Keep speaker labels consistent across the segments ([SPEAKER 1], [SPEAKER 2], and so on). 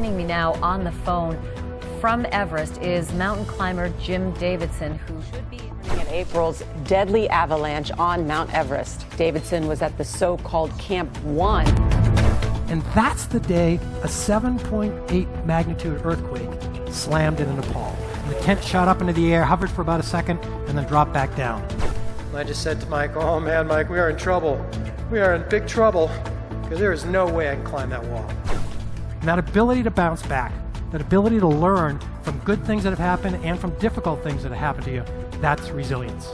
[SPEAKER 1] Joining me now on the phone from Everest is mountain climber Jim Davidson, who should be in April's deadly avalanche on Mount Everest. Davidson was at the so-called Camp 1.
[SPEAKER 2] And that's the day a 7.8 magnitude earthquake slammed into Nepal. And the tent shot up into the air, hovered for about a second, and then dropped back down.
[SPEAKER 3] I just said to Mike, "Oh man, Mike, we are in trouble. We are in big trouble, because there is no way I can climb that wall."
[SPEAKER 2] And that ability to bounce back, that ability to learn from good things that have happened and from difficult things that have happened to you, that's resilience.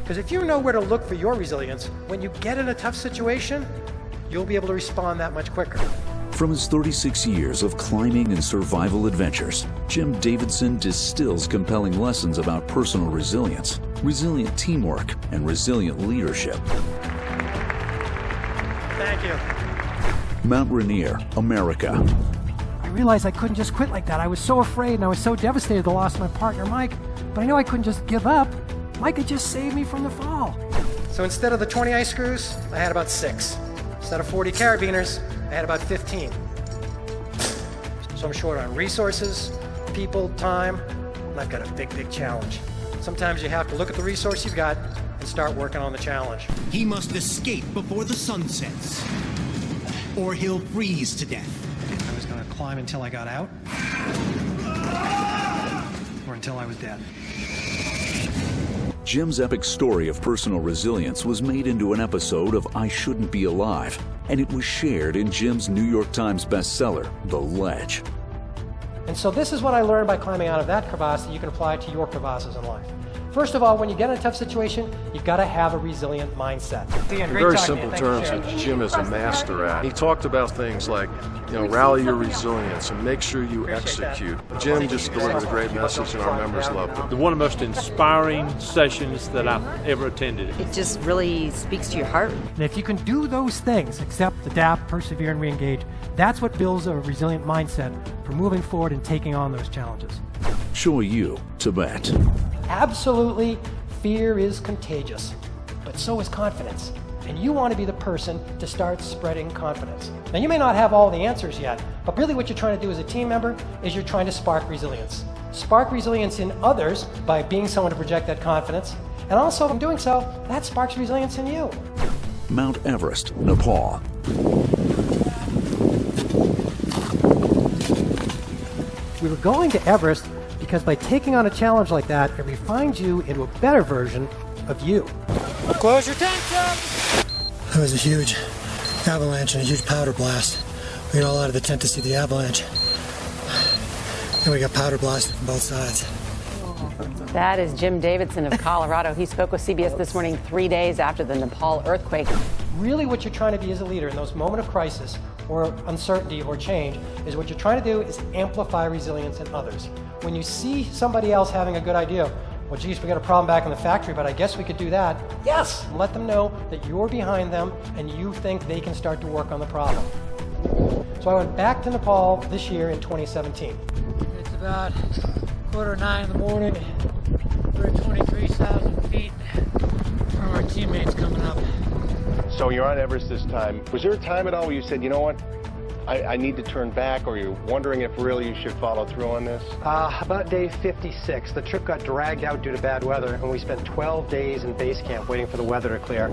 [SPEAKER 3] Because if you know where to look for your resilience, when you get in a tough situation, you'll be able to respond that much quicker.
[SPEAKER 4] From his 36 years of climbing and survival adventures, Jim Davidson distills compelling lessons about personal resilience, resilient teamwork, and resilient leadership.
[SPEAKER 3] Thank you.
[SPEAKER 4] Mount Rainier, America.
[SPEAKER 2] I realized I couldn't just quit like that. I was so afraid and I was so devastated the loss of my partner, Mike. But I knew I couldn't just give up. Mike had just saved me from the fall.
[SPEAKER 3] So instead of the 20 ice screws, I had about 6. Instead of 40 carabiners, I had about 15. So I'm short on resources, people, time, and I've got a big, big challenge. Sometimes you have to look at the resource you've got and start working on the challenge.
[SPEAKER 5] He must escape before the sun sets, or he'll freeze to death.
[SPEAKER 3] I was going to climb until I got out, or until I was dead.
[SPEAKER 4] Jim's epic story of personal resilience was made into an episode of I Shouldn't Be Alive, and it was shared in Jim's New York Times bestseller, The Ledge.
[SPEAKER 3] And so this is what I learned by climbing out of that crevasse that you can apply to your crevasses in life. First of all, when you get in a tough situation, you've got to have a resilient mindset.
[SPEAKER 6] In very simple terms that Jim is a master at. He talked about things like, rally your resilience and make sure you execute. Jim just delivered a great message and our members loved it.
[SPEAKER 7] One of the most inspiring sessions that I've ever attended.
[SPEAKER 1] It just really speaks to your heart.
[SPEAKER 2] And if you can do those things, accept, adapt, persevere, and re-engage, that's what builds a resilient mindset for moving forward and taking on those challenges.
[SPEAKER 4] Shoyu, Tibet.
[SPEAKER 3] Absolutely, fear is contagious, but so is confidence. And you want to be the person to start spreading confidence. Now, you may not have all the answers yet, but really what you're trying to do as a team member is you're trying to spark resilience. Spark resilience in others by being someone to project that confidence, and also in doing so, that sparks resilience in you.
[SPEAKER 4] Mount Everest, Nepal.
[SPEAKER 2] We were going to Everest because by taking on a challenge like that, it refines you into a better version of you.
[SPEAKER 3] Close your tents up!
[SPEAKER 8] There was a huge avalanche and a huge powder blast. We got all out of the tent to see the avalanche. And we got powder blasted from both sides.
[SPEAKER 1] That is Jim Davidson of Colorado. He spoke with CBS this morning 3 days after the Nepal earthquake.
[SPEAKER 3] Really what you're trying to be as a leader in those moments of crisis or uncertainty or change is what you're trying to do is amplify resilience in others. When you see somebody else having a good idea, well, geez, we got a problem back in the factory, but I guess we could do that. Yes! Let them know that you're behind them and you think they can start to work on the problem. So I went back to Nepal this year in 2017.
[SPEAKER 9] It's about 8:45 in the morning. We're at 23,000 feet from our teammates coming up.
[SPEAKER 10] So you're on Everest this time. Was there a time at all where you said, you know what, I need to turn back, or you're wondering if really you should follow through on this?
[SPEAKER 3] About day 56, the trip got dragged out due to bad weather, and we spent 12 days in base camp waiting for the weather to clear.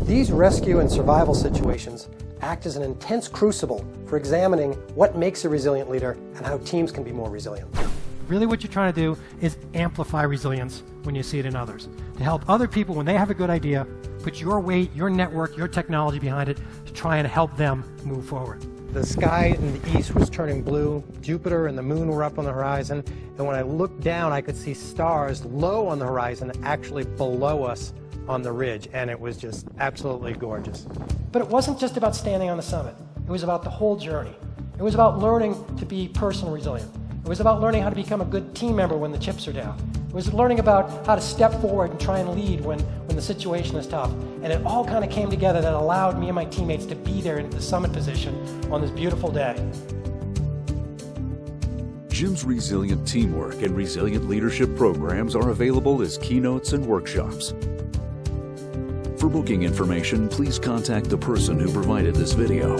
[SPEAKER 3] These rescue and survival situations act as an intense crucible for examining what makes a resilient leader and how teams can be more resilient.
[SPEAKER 2] Really what you're trying to do is amplify resilience when you see it in others. To help other people when they have a good idea, put your weight, your network, your technology behind it to try and help them move forward.
[SPEAKER 3] The sky in the east was turning blue. Jupiter and the moon were up on the horizon. And when I looked down, I could see stars low on the horizon, actually below us on the ridge. And it was just absolutely gorgeous. But it wasn't just about standing on the summit. It was about the whole journey. It was about learning to be personally resilient. It was about learning how to become a good team member when the chips are down. It was learning about how to step forward and try and lead when the situation is tough. And it all kind of came together that allowed me and my teammates to be there in the summit position on this beautiful day.
[SPEAKER 4] Jim's resilient teamwork and resilient leadership programs are available as keynotes and workshops. For booking information, please contact the person who provided this video.